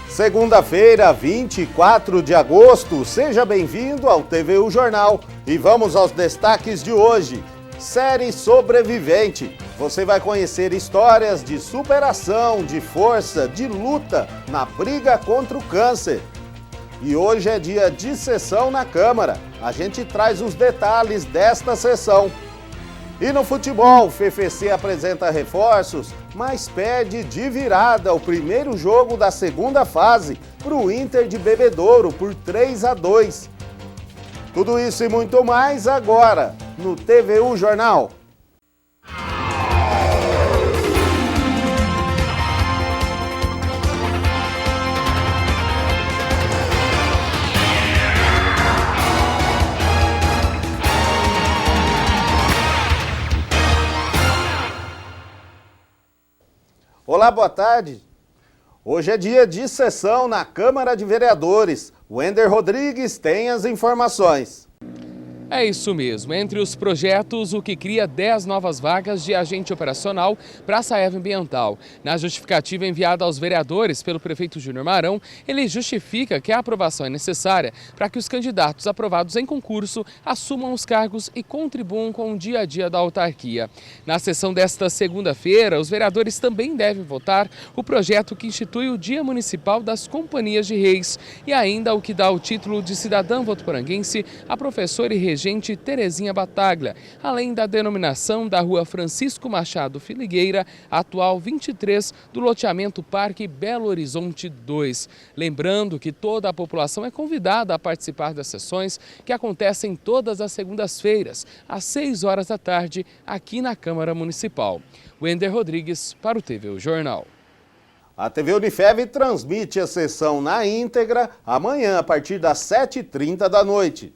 Segunda-feira, 24 de agosto, seja bem-vindo ao TVU Jornal e vamos aos destaques de hoje. Série Sobrevivente, você vai conhecer histórias de superação, de força, de luta na briga contra o câncer. E hoje é dia de sessão na Câmara, a gente traz os detalhes desta sessão. E no futebol, o FFC apresenta reforços, mas perde de virada o primeiro jogo da segunda fase para o Inter de Bebedouro por 3-2. Tudo isso e muito mais agora no TVU Jornal. Olá, boa tarde. Hoje é dia de sessão na Câmara de Vereadores. Wender Rodrigues tem as informações. É isso mesmo, entre os projetos, o que cria 10 novas vagas de agente operacional para a Saeva Ambiental. Na justificativa enviada aos vereadores pelo prefeito Júnior Marão, ele justifica que a aprovação é necessária para que os candidatos aprovados em concurso assumam os cargos e contribuam com o dia a dia da autarquia. Na sessão desta segunda-feira, os vereadores também devem votar o projeto que institui o Dia Municipal das Companhias de Reis e ainda o que dá o título de cidadã votuporanguense a professora e regente Terezinha Bataglia, além da denominação da Rua Francisco Machado Filigueira, atual 23, do loteamento Parque Belo Horizonte 2. Lembrando que toda a população é convidada a participar das sessões que acontecem todas as segundas-feiras, às 6 horas da tarde, aqui na Câmara Municipal. Wender Rodrigues para o TVU Jornal. A TV Unifev transmite a sessão na íntegra amanhã, a partir das 7h30 da noite.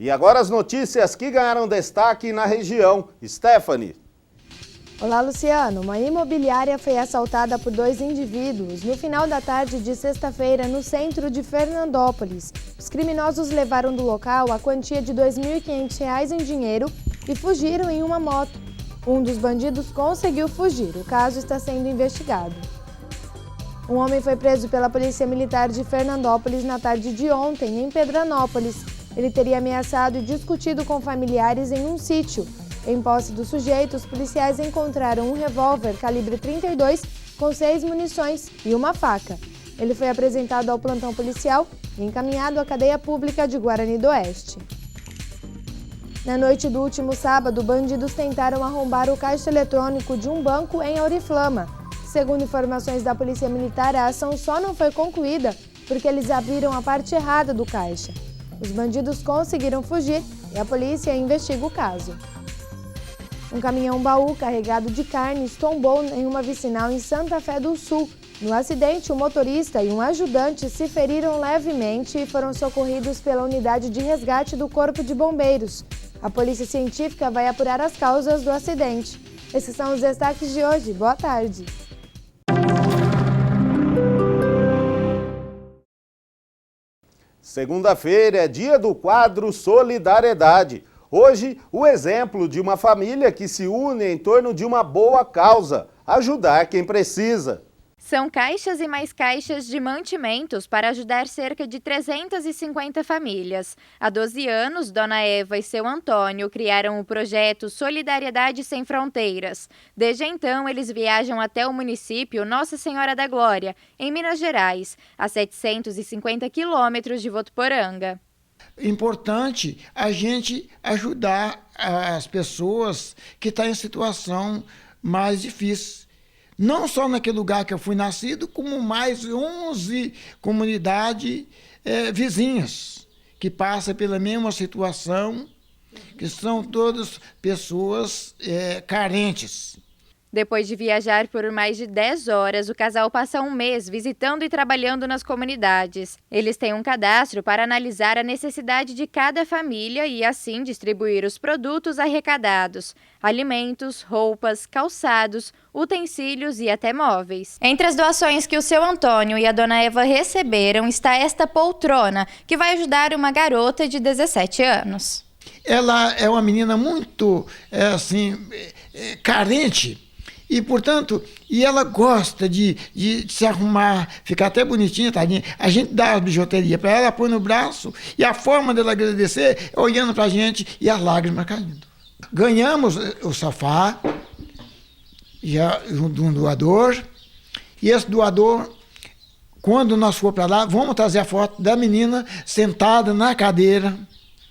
E agora as notícias que ganharam destaque na região. Stephanie. Olá, Luciano. Uma imobiliária foi assaltada por 2 indivíduos no final da tarde de sexta-feira no centro de Fernandópolis. Os criminosos levaram do local a quantia de R$ 2.500 em dinheiro e fugiram em uma moto. Um dos bandidos conseguiu fugir. O caso está sendo investigado. Um homem foi preso pela Polícia Militar de Fernandópolis na tarde de ontem, em Pedranópolis. Ele teria ameaçado e discutido com familiares em um sítio. Em posse do sujeito, os policiais encontraram um revólver calibre 32 com 6 munições e uma faca. Ele foi apresentado ao plantão policial e encaminhado à cadeia pública de Guarani do Oeste. Na noite do último sábado, bandidos tentaram arrombar o caixa eletrônico de um banco em Auriflama. Segundo informações da Polícia Militar, a ação só não foi concluída porque eles abriram a parte errada do caixa. Os bandidos conseguiram fugir e a polícia investiga o caso. Um caminhão-baú carregado de carnes tombou em uma vicinal em Santa Fé do Sul. No acidente, o motorista e um ajudante se feriram levemente e foram socorridos pela unidade de resgate do Corpo de Bombeiros. A polícia científica vai apurar as causas do acidente. Esses são os destaques de hoje. Boa tarde. Segunda-feira é dia do quadro Solidariedade. Hoje, o exemplo de uma família que se une em torno de uma boa causa, ajudar quem precisa. São caixas e mais caixas de mantimentos para ajudar cerca de 350 famílias. Há 12 anos, Dona Eva e seu Antônio criaram o projeto Solidariedade Sem Fronteiras. Desde então, eles viajam até o município Nossa Senhora da Glória, em Minas Gerais, a 750 quilômetros de Votuporanga. Importante a gente ajudar as pessoas que estão em situação mais difícil. Não só naquele lugar que eu fui nascido, como mais 11 comunidades vizinhas que passam pela mesma situação, que são todas pessoas carentes. Depois de viajar por mais de 10 horas, o casal passa um mês visitando e trabalhando nas comunidades. Eles têm um cadastro para analisar a necessidade de cada família e, assim, distribuir os produtos arrecadados: alimentos, roupas, calçados, utensílios e até móveis. Entre as doações que o seu Antônio e a Dona Eva receberam está esta poltrona, que vai ajudar uma garota de 17 anos. ela é uma menina muito, carente. E, portanto, ela gosta de se arrumar, ficar até bonitinha, tadinha. A gente dá a bijuteria para ela, põe no braço, e a forma dela agradecer é olhando para a gente e as lágrimas caindo. Ganhamos o sofá de um doador, e esse doador, quando nós for para lá, vamos trazer a foto da menina sentada na cadeira,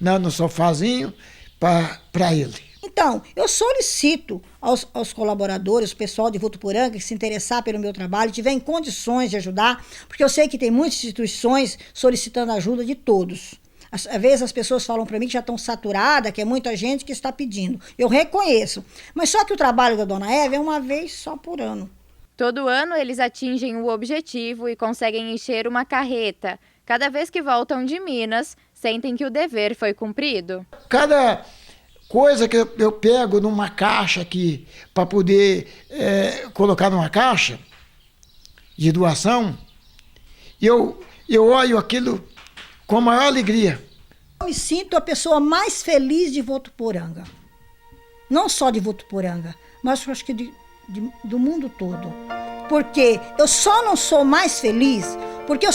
no sofazinho, para ele. Então, eu solicito aos colaboradores, o pessoal de Votuporanga, que se interessar pelo meu trabalho, tiver em condições de ajudar, porque eu sei que tem muitas instituições solicitando ajuda de todos. Às vezes as pessoas falam para mim que já estão saturadas, que é muita gente que está pedindo. Eu reconheço. Mas só que o trabalho da Dona Eva é uma vez só por ano. Todo ano eles atingem o objetivo e conseguem encher uma carreta. Cada vez que voltam de Minas, sentem que o dever foi cumprido. Cada coisa que eu pego numa caixa aqui, para poder colocar numa caixa de doação, eu olho aquilo com a maior alegria. Eu me sinto a pessoa mais feliz de Votuporanga. Não só de Votuporanga, mas eu acho que do mundo todo. Porque eu só não sou mais feliz porque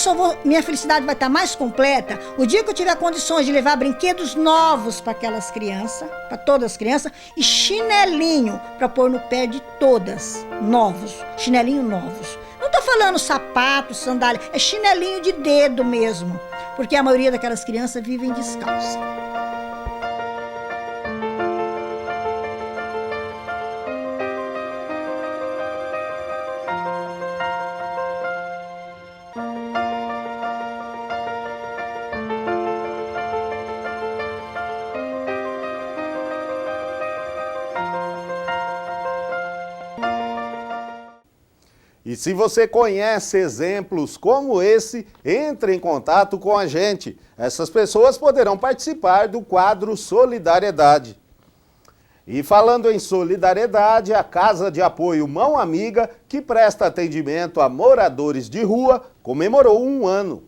minha felicidade vai estar mais completa o dia que eu tiver condições de levar brinquedos novos para aquelas crianças, para todas as crianças, e chinelinho para pôr no pé de todas, novos, chinelinho novos. Não estou falando sapato, sandália, é chinelinho de dedo mesmo, porque a maioria daquelas crianças vivem descalça. E se você conhece exemplos como esse, entre em contato com a gente. Essas pessoas poderão participar do quadro Solidariedade. E falando em solidariedade, a Casa de Apoio Mão Amiga, que presta atendimento a moradores de rua, comemorou 1 ano.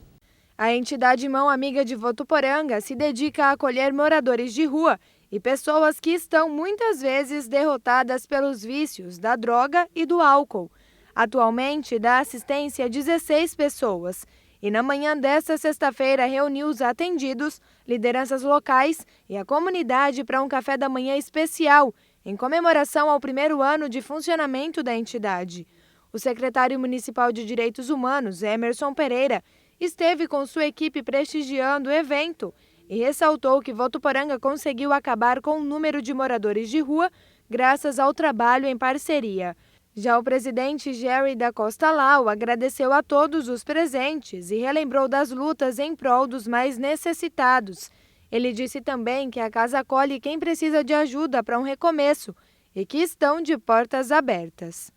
A entidade Mão Amiga de Votuporanga se dedica a acolher moradores de rua e pessoas que estão muitas vezes derrotadas pelos vícios da droga e do álcool. Atualmente, dá assistência a 16 pessoas e na manhã desta sexta-feira reuniu os atendidos, lideranças locais e a comunidade para um café da manhã especial em comemoração ao 1º ano de funcionamento da entidade. O secretário municipal de Direitos Humanos, Emerson Pereira, esteve com sua equipe prestigiando o evento e ressaltou que Votuporanga conseguiu acabar com o número de moradores de rua graças ao trabalho em parceria. Já o presidente Jerry da Costa Lau agradeceu a todos os presentes e relembrou das lutas em prol dos mais necessitados. Ele disse também que a casa acolhe quem precisa de ajuda para um recomeço e que estão de portas abertas.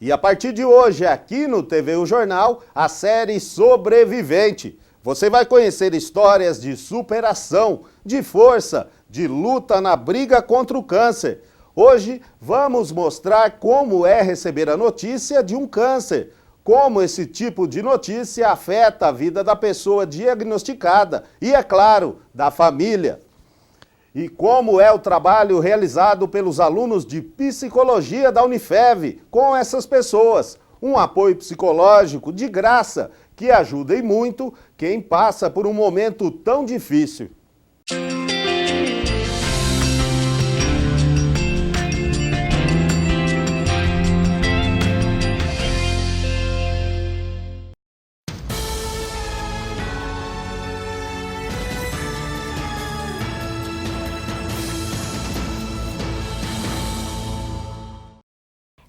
E a partir de hoje, aqui no TVU Jornal, a série Sobrevivente. Você vai conhecer histórias de superação, de força, de luta na briga contra o câncer. Hoje vamos mostrar como é receber a notícia de um câncer, como esse tipo de notícia afeta a vida da pessoa diagnosticada e, é claro, da família. E como é o trabalho realizado pelos alunos de psicologia da Unifev com essas pessoas. Um apoio psicológico de graça que ajuda e muito quem passa por um momento tão difícil.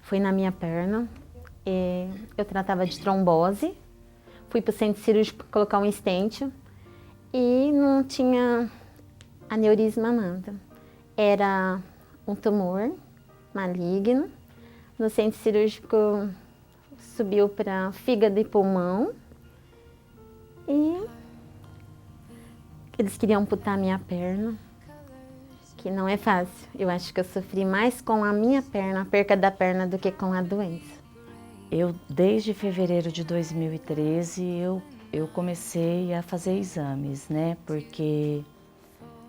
Foi na minha perna, eu tratava de trombose, fui para o centro cirúrgico colocar um stent e não tinha aneurisma nada. Era um tumor maligno, no centro cirúrgico subiu para fígado e pulmão e eles queriam amputar minha perna. Que não é fácil. Eu acho que eu sofri mais com a minha perna, a perca da perna, do que com a doença. Desde fevereiro de 2013, eu comecei a fazer exames, né? Porque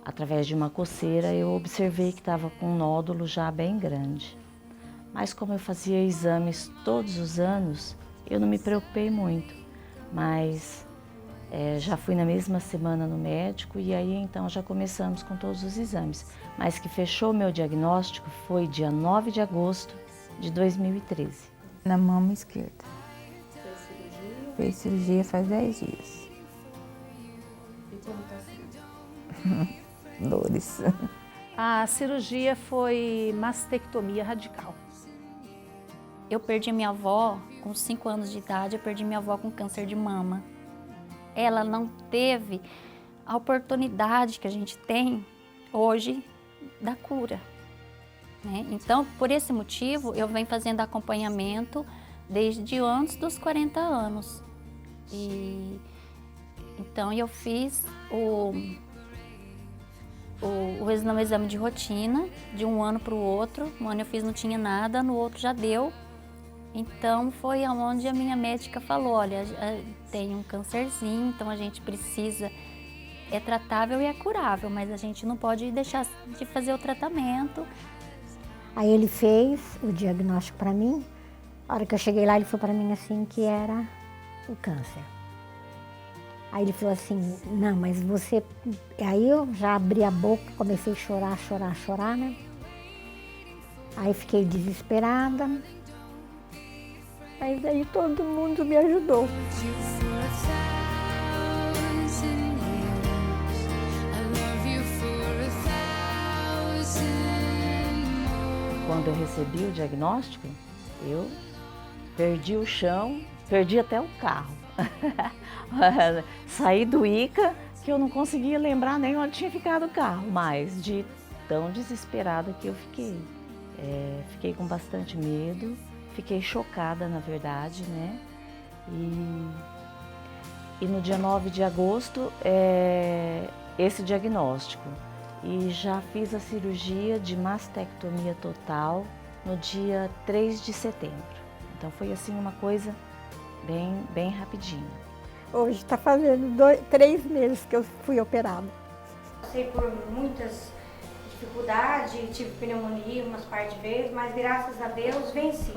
através de uma coceira, eu observei que estava com um nódulo já bem grande. Mas como eu fazia exames todos os anos, eu não me preocupei muito. Mas já fui na mesma semana no médico e aí então já começamos com todos os exames. Mas que fechou meu diagnóstico foi dia 9 de agosto de 2013. Na mama esquerda. Fez cirurgia faz 10 dias. E como está sendo? Dores. A cirurgia foi mastectomia radical. Eu perdi minha avó com 5 anos de idade, eu perdi minha avó com câncer de mama. Ela não teve a oportunidade que a gente tem hoje da cura, né? Então, por esse motivo, eu venho fazendo acompanhamento desde antes dos 40 anos. Então, eu fiz o exame de rotina, de um ano para o outro. Um ano eu fiz, não tinha nada, no outro já deu. Então, foi aonde a minha médica falou, olha, tem um câncerzinho, então a gente precisa, é tratável e é curável, mas a gente não pode deixar de fazer o tratamento. Aí ele fez o diagnóstico para mim. A hora que eu cheguei lá, ele falou para mim assim que era o câncer. Aí ele falou assim, não, mas você... Aí eu já abri a boca, comecei a chorar, né? Aí fiquei desesperada. Mas aí todo mundo me ajudou. Quando eu recebi o diagnóstico, eu perdi o chão, perdi até o carro. Saí do ICA, que eu não conseguia lembrar nem onde tinha ficado o carro, mas de tão desesperada que eu fiquei. Fiquei com bastante medo, fiquei chocada, na verdade, né? E no dia 9 de agosto, esse diagnóstico. E já fiz a cirurgia de mastectomia total no dia 3 de setembro. Então foi assim uma coisa bem rapidinho. Hoje está fazendo 3 meses que eu fui operada. Passei por muitas dificuldades, tive pneumonia umas par de vezes, mas graças a Deus venci.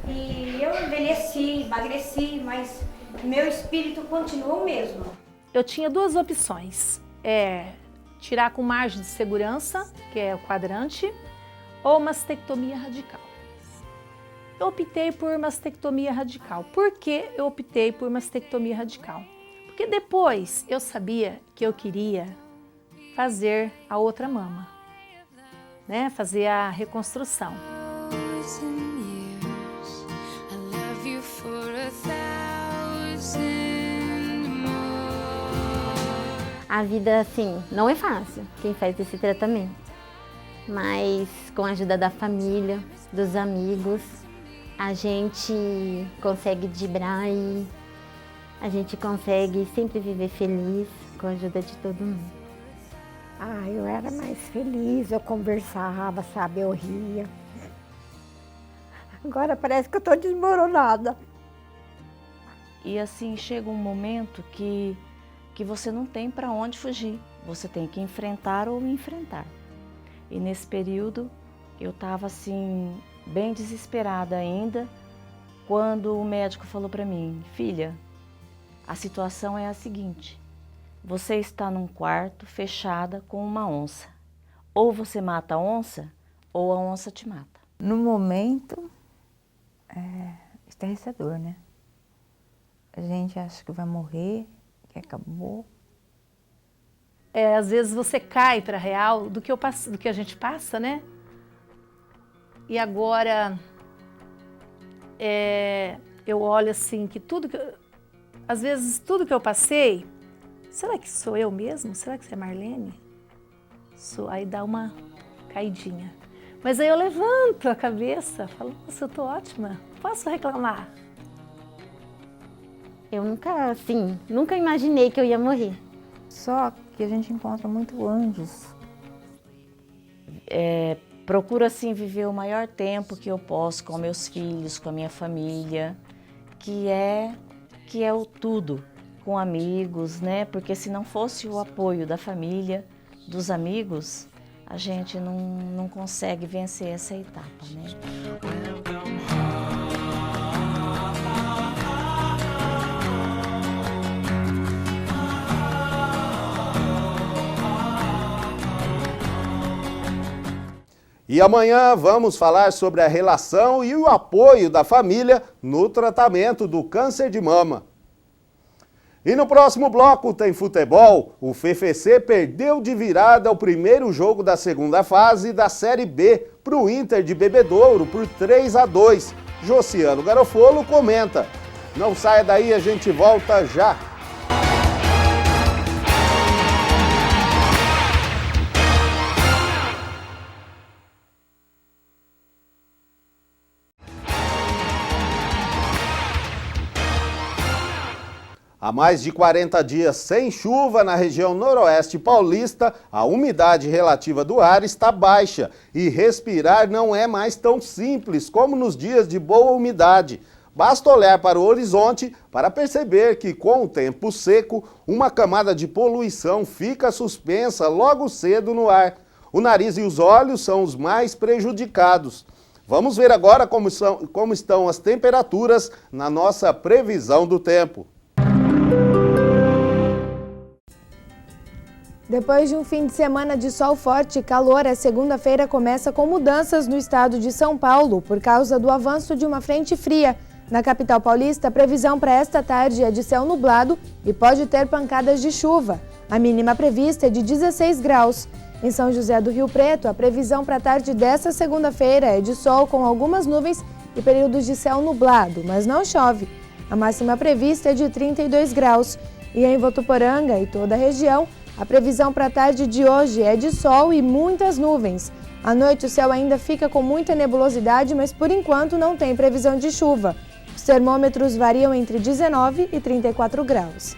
E eu envelheci, emagreci, mas meu espírito continua o mesmo. Eu tinha 2 opções, tirar com margem de segurança, que é o quadrante, ou mastectomia radical. Eu optei por mastectomia radical. Por que eu optei por mastectomia radical? Porque depois eu sabia que eu queria fazer a outra mama, né? Fazer a reconstrução. A vida, assim, não é fácil quem faz esse tratamento, mas com a ajuda da família, dos amigos, a gente consegue driblar e a gente consegue sempre viver feliz com a ajuda de todo mundo. Eu era mais feliz, eu conversava, sabe, eu ria. Agora parece que eu estou desmoronada. E assim, chega um momento que você não tem para onde fugir. Você tem que enfrentar ou enfrentar. E nesse período, eu estava assim, bem desesperada ainda, quando o médico falou para mim, filha, a situação é a seguinte, você está num quarto fechada com uma onça. Ou você mata a onça, ou a onça te mata. No momento, é estarrecedor, né? A gente acha que vai morrer, que acabou. Às vezes você cai para a real do que a gente passa, né? E agora, eu olho assim, que às vezes tudo que eu passei, será que sou eu mesmo? Será que você é Marlene? Aí dá uma caidinha. Mas aí eu levanto a cabeça, falo, nossa, eu tô ótima, posso reclamar? Eu nunca imaginei que eu ia morrer. Só que a gente encontra muito anjos. Procuro assim viver o maior tempo que eu posso com meus filhos, com a minha família, que é o tudo, com amigos, né? Porque se não fosse o apoio da família, dos amigos, a gente não consegue vencer essa etapa, né? E amanhã vamos falar sobre a relação e o apoio da família no tratamento do câncer de mama. E no próximo bloco tem futebol. O FFC perdeu de virada o primeiro jogo da segunda fase da Série B para o Inter de Bebedouro por 3-2. Josiano Garofolo comenta. Não saia daí, a gente volta já. Há mais de 40 dias sem chuva na região noroeste paulista, a umidade relativa do ar está baixa e respirar não é mais tão simples como nos dias de boa umidade. Basta olhar para o horizonte para perceber que, com o tempo seco, uma camada de poluição fica suspensa logo cedo no ar. O nariz e os olhos são os mais prejudicados. Vamos ver agora como estão as temperaturas na nossa previsão do tempo. Depois de um fim de semana de sol forte e calor, a segunda-feira começa com mudanças no estado de São Paulo por causa do avanço de uma frente fria. Na capital paulista, a previsão para esta tarde é de céu nublado e pode ter pancadas de chuva. A mínima prevista é de 16 graus. Em São José do Rio Preto, a previsão para a tarde desta segunda-feira é de sol com algumas nuvens e períodos de céu nublado, mas não chove. A máxima prevista é de 32 graus. E em Votuporanga e toda a região, a previsão para a tarde de hoje é de sol e muitas nuvens. À noite o céu ainda fica com muita nebulosidade, mas por enquanto não tem previsão de chuva. Os termômetros variam entre 19 e 34 graus.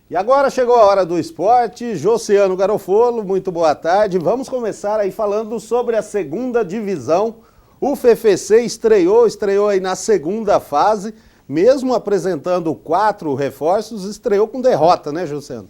E agora chegou a hora do esporte. Josiano Garofolo, muito boa tarde. Vamos começar aí falando sobre a segunda divisão. O FFC estreou aí na segunda fase. Mesmo apresentando 4 reforços, estreou com derrota, né, Josiano?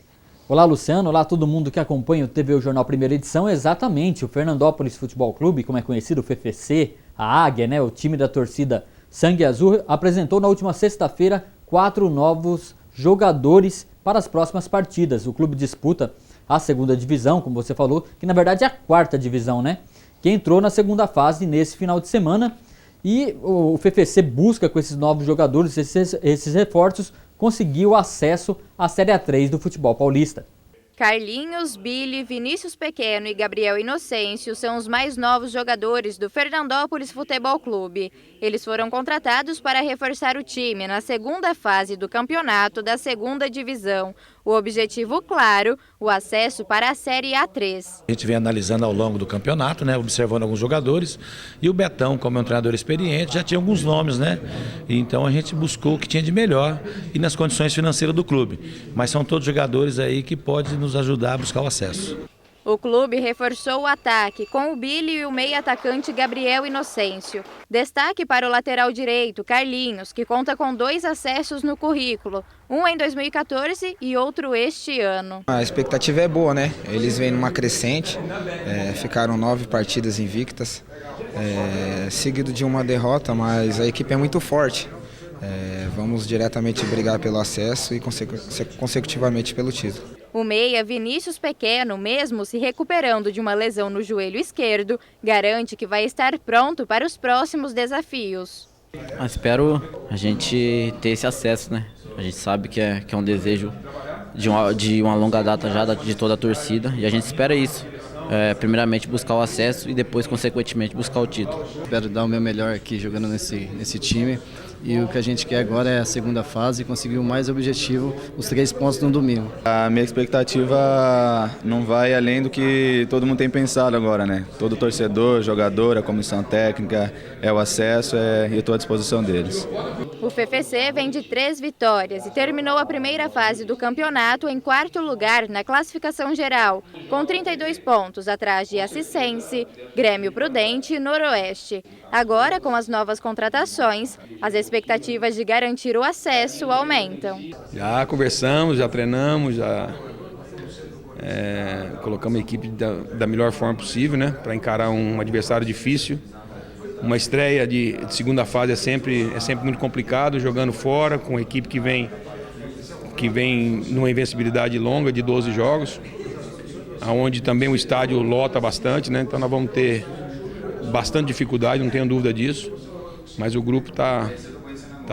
Olá, Luciano. Olá, todo mundo que acompanha o TV Jornal Primeira Edição. Exatamente, o Fernandópolis Futebol Clube, como é conhecido, o FFC, a Águia, né, o time da torcida Sangue Azul, apresentou na última sexta-feira 4 novos jogadores para as próximas partidas. O clube disputa a segunda divisão, como você falou, que na verdade é a 4ª divisão, né? Que entrou na segunda fase nesse final de semana. E o FFC busca, com esses novos jogadores, esses reforços, conseguir o acesso à Série A3 do futebol paulista. Carlinhos, Billy, Vinícius Pequeno e Gabriel Inocêncio são os mais novos jogadores do Fernandópolis Futebol Clube. Eles foram contratados para reforçar o time na segunda fase do campeonato da segunda divisão. O objetivo, claro, o acesso para a Série A3. A gente vem analisando ao longo do campeonato, né, observando alguns jogadores, e o Betão, como é um treinador experiente, já tinha alguns nomes, né? Então a gente buscou o que tinha de melhor e nas condições financeiras do clube. Mas são todos jogadores aí que podem nos ajudar a buscar o acesso. O clube reforçou o ataque com o Billy e o meio-atacante Gabriel Inocêncio. Destaque para o lateral direito, Carlinhos, que conta com 2 acessos no currículo, um em 2014 e outro este ano. A expectativa é boa, né? Eles vêm numa crescente, ficaram 9 partidas invictas, seguido de uma derrota, mas a equipe é muito forte. Vamos diretamente brigar pelo acesso e consecutivamente pelo título. O meia Vinícius Pequeno, mesmo se recuperando de uma lesão no joelho esquerdo, garante que vai estar pronto para os próximos desafios. Espero a gente ter esse acesso, né? A gente sabe que é um desejo de uma longa data já de toda a torcida e a gente espera isso. Primeiramente buscar o acesso e depois, consequentemente, buscar o título. Espero dar o meu melhor aqui jogando nesse time. E o que a gente quer agora é a segunda fase e conseguir o mais objetivo, os 3 pontos no domingo. A minha expectativa não vai além do que todo mundo tem pensado agora, né? Todo torcedor, jogador, a comissão técnica, o acesso, e eu estou à disposição deles. O FFC vem de 3 vitórias e terminou a primeira fase do campeonato em 4º lugar na classificação geral, com 32 pontos atrás de Ascicense, Grêmio Prudente e Noroeste. Agora, com as novas contratações, as expectativas de garantir o acesso aumentam. Já conversamos, já treinamos, já colocamos a equipe da melhor forma possível, né, para encarar um adversário difícil. Uma estreia de segunda fase é sempre muito complicado, jogando fora, com uma equipe que vem numa invencibilidade longa de 12 jogos, onde também o estádio lota bastante, né? Então nós vamos ter bastante dificuldade, não tenho dúvida disso, mas o grupo está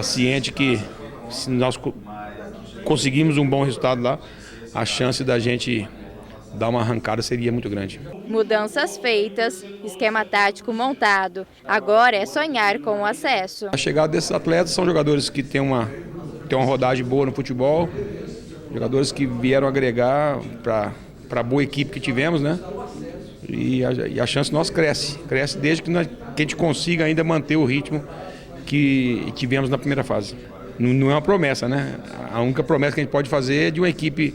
ciente que se nós conseguirmos um bom resultado lá, a chance da gente dar uma arrancada seria muito grande. Mudanças feitas, esquema tático montado. Agora é sonhar com o acesso. A chegada desses atletas são jogadores que têm uma rodagem boa no futebol, jogadores que vieram agregar para a boa equipe que tivemos, né? E a chance nossa cresce desde que a gente consiga ainda manter o ritmo que tivemos na primeira fase. Não é uma promessa, né? A única promessa que a gente pode fazer é de uma equipe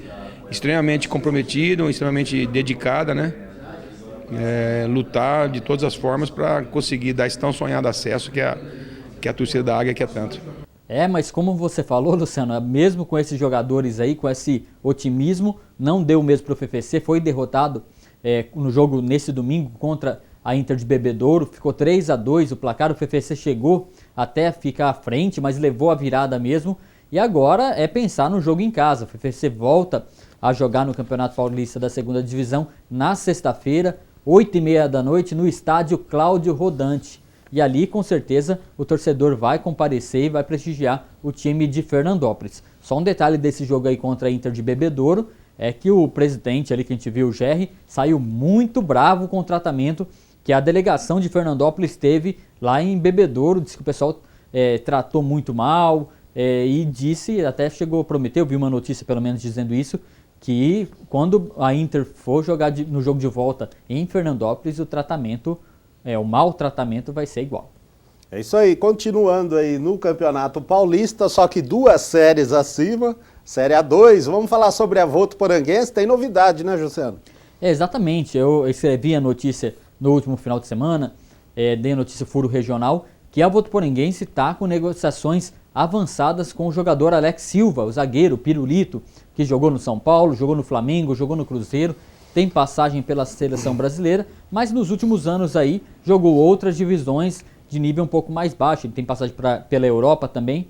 extremamente comprometida, extremamente dedicada, né? Lutar de todas as formas para conseguir dar esse tão sonhado acesso que a torcida da Águia quer tanto. Mas como você falou, Luciano, mesmo com esses jogadores aí, com esse otimismo, não deu mesmo para o FFC, foi derrotado no jogo nesse domingo contra a Inter de Bebedouro, ficou 3-2 o placar, o FFC chegou até a ficar à frente, mas levou a virada mesmo, e agora é pensar no jogo em casa. O FFC volta a jogar no Campeonato Paulista da 2ª Divisão na sexta-feira, 8h30 da noite, no estádio Cláudio Rodante. E ali, com certeza, o torcedor vai comparecer e vai prestigiar o time de Fernandópolis. Só um detalhe desse jogo aí contra a Inter de Bebedouro é que o presidente ali, que a gente viu, o Gerry, saiu muito bravo com o tratamento que a delegação de Fernandópolis teve lá em Bebedouro. Disse que o pessoal tratou muito mal e disse, até chegou a prometer, eu vi uma notícia pelo menos dizendo isso, que quando a Inter for jogar no jogo de volta em Fernandópolis, o maltratamento vai ser igual. É isso aí, continuando aí no Campeonato Paulista, só que 2 séries acima, Série A2, vamos falar sobre a Votuporanguense, tem novidade, né, Jussiano? Exatamente, eu escrevi a notícia no último final de semana, dei a notícia Furo Regional, que a Votuporanguense está com negociações avançadas com o jogador Alex Silva, o zagueiro Pirulito, que jogou no São Paulo, jogou no Flamengo, jogou no Cruzeiro, tem passagem pela seleção brasileira, mas nos últimos anos aí jogou outras divisões de nível um pouco mais baixo. Ele tem passagem pela Europa também,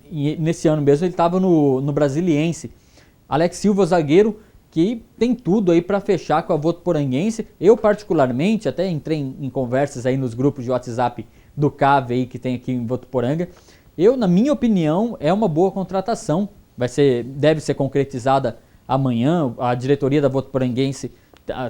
e nesse ano mesmo ele estava no Brasiliense. Alex Silva, zagueiro, que tem tudo aí para fechar com a Votuporanguense. Eu particularmente, até entrei em conversas aí nos grupos de WhatsApp do CAV aí que tem aqui em Votuporanga. Na minha opinião, é uma boa contratação. Deve ser concretizada amanhã. A diretoria da Votuporanguense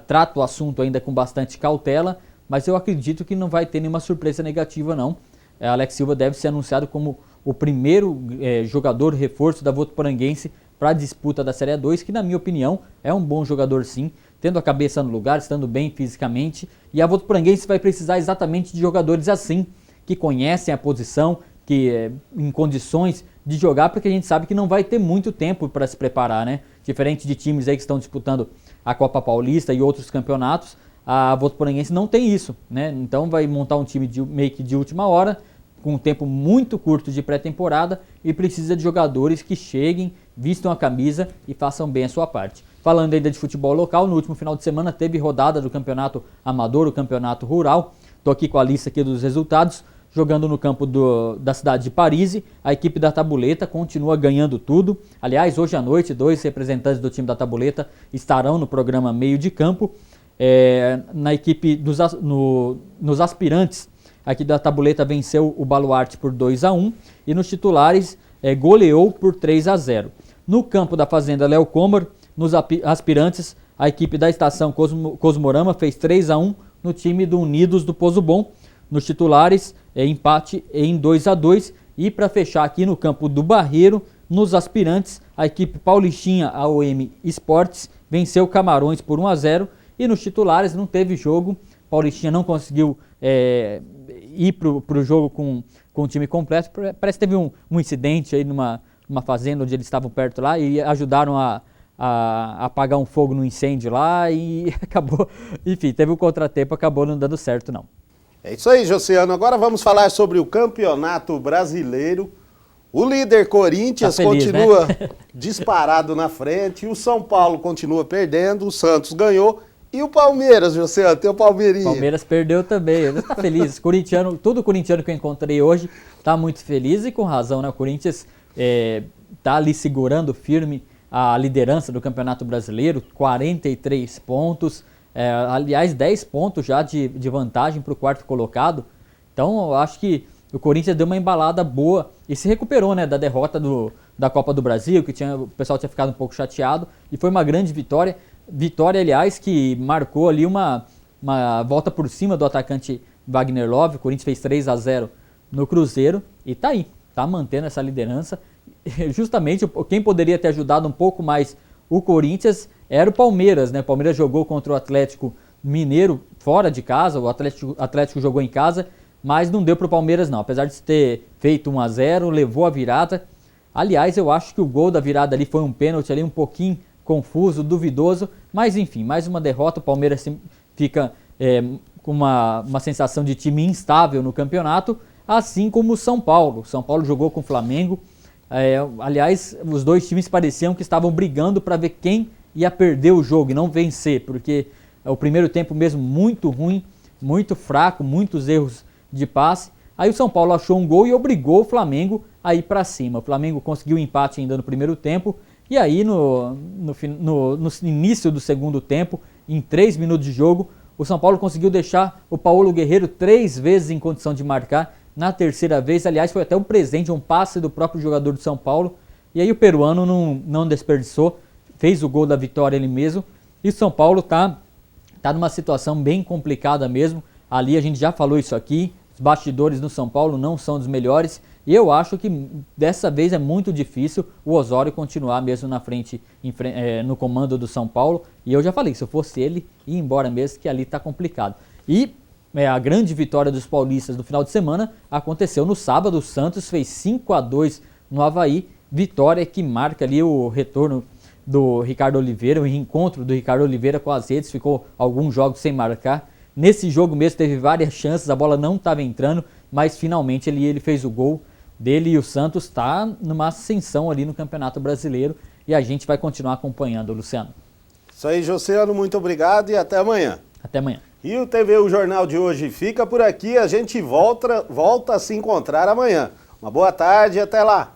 trata o assunto ainda com bastante cautela, mas eu acredito que não vai ter nenhuma surpresa negativa, não. Alex Silva deve ser anunciado como o primeiro jogador reforço da Votuporanguense para a disputa da Série A2, que na minha opinião é um bom jogador sim, tendo a cabeça no lugar, estando bem fisicamente, e a Votuporanguense vai precisar exatamente de jogadores assim, que conhecem a posição, que em condições de jogar, porque a gente sabe que não vai ter muito tempo para se preparar, né? Diferente de times aí que estão disputando a Copa Paulista e outros campeonatos, a Votuporanguense não tem isso, né? Então vai montar um time meio que de última hora, com um tempo muito curto de pré-temporada, e precisa de jogadores que cheguem, vistam a camisa e façam bem a sua parte. Falando ainda de futebol local, no último final de semana teve rodada do Campeonato Amador, o Campeonato Rural. Estou aqui com a lista aqui dos resultados. Jogando no campo da cidade de Paris, a equipe da Tabuleta continua ganhando tudo. Aliás, hoje à noite, 2 representantes do time da Tabuleta estarão no programa Meio de Campo. Na equipe nos aspirantes, a equipe da Tabuleta venceu o Baluarte por 2-1 e nos titulares goleou por 3-0. No campo da Fazenda Léo Comor, nos aspirantes, a equipe da Estação Cosmorama fez 3-1 no time do Unidos do Pozo Bom. Nos titulares, empate em 2-2. E para fechar aqui no campo do Barreiro, nos aspirantes, a equipe paulistinha AOM Esportes venceu Camarões por 1-0. E nos titulares não teve jogo, Paulistinha não conseguiu ir para o jogo com com o time completo. Parece que teve um incidente aí numa fazenda onde eles estavam perto lá e ajudaram a apagar um fogo no incêndio lá e acabou, enfim, teve um contratempo, acabou não dando certo não. É isso aí, Josiano. Agora vamos falar sobre o Campeonato Brasileiro. O líder Corinthians tá feliz, continua né? disparado na frente, o São Paulo continua perdendo, o Santos ganhou e o Palmeiras, Josiano, tem o Palmeirinho. O Palmeiras perdeu também, ele tá feliz. Todo corintiano que eu encontrei hoje tá muito feliz e com razão, né? O Corinthians tá ali segurando firme a liderança do Campeonato Brasileiro, 43 pontos, aliás 10 pontos já de vantagem para o quarto colocado. Então eu acho que o Corinthians deu uma embalada boa e se recuperou, né, da derrota da Copa do Brasil, que o pessoal tinha ficado um pouco chateado, e foi uma grande vitória. Vitória, aliás, que marcou ali uma volta por cima do atacante Wagner Love. O Corinthians fez 3-0 no Cruzeiro e tá aí, tá mantendo essa liderança. Justamente quem poderia ter ajudado um pouco mais o Corinthians era o Palmeiras, né? O Palmeiras jogou contra o Atlético Mineiro fora de casa, o Atlético jogou em casa, mas não deu para o Palmeiras não. Apesar de ter feito 1-0, levou a virada. Aliás, eu acho que o gol da virada ali foi um pênalti ali um pouquinho confuso, duvidoso, mas enfim, mais uma derrota. O Palmeiras fica com uma sensação de time instável no campeonato, assim como o São Paulo. O São Paulo jogou com o Flamengo. Aliás, os dois times pareciam que estavam brigando para ver quem ia perder o jogo e não vencer, porque o primeiro tempo mesmo muito ruim, muito fraco, muitos erros de passe. Aí o São Paulo achou um gol e obrigou o Flamengo a ir para cima. O Flamengo conseguiu um empate ainda no primeiro tempo e aí no início do segundo tempo, em 3 minutos de jogo, o São Paulo conseguiu deixar o Paulo Guerreiro 3 vezes em condição de marcar. Na terceira vez, aliás, foi até um presente, um passe do próprio jogador do São Paulo. E aí o peruano não desperdiçou, fez o gol da vitória ele mesmo. E o São Paulo tá numa situação bem complicada mesmo. Ali a gente já falou isso aqui, os bastidores no São Paulo não são dos melhores. E eu acho que dessa vez é muito difícil o Osório continuar mesmo na frente, no comando do São Paulo. E eu já falei, se eu fosse ele, ia embora mesmo, que ali tá complicado. E a grande vitória dos paulistas no final de semana aconteceu no sábado. O Santos fez 5-2 no Avaí, vitória que marca ali o retorno do Ricardo Oliveira, o reencontro do Ricardo Oliveira com as redes, ficou alguns jogos sem marcar. Nesse jogo mesmo teve várias chances, a bola não estava entrando, mas finalmente ele fez o gol dele e o Santos está numa ascensão ali no Campeonato Brasileiro e a gente vai continuar acompanhando, Luciano. Isso aí, Josiano, muito obrigado e até amanhã. Até amanhã. E o TVU Jornal de hoje fica por aqui, a gente volta a se encontrar amanhã. Uma boa tarde e até lá.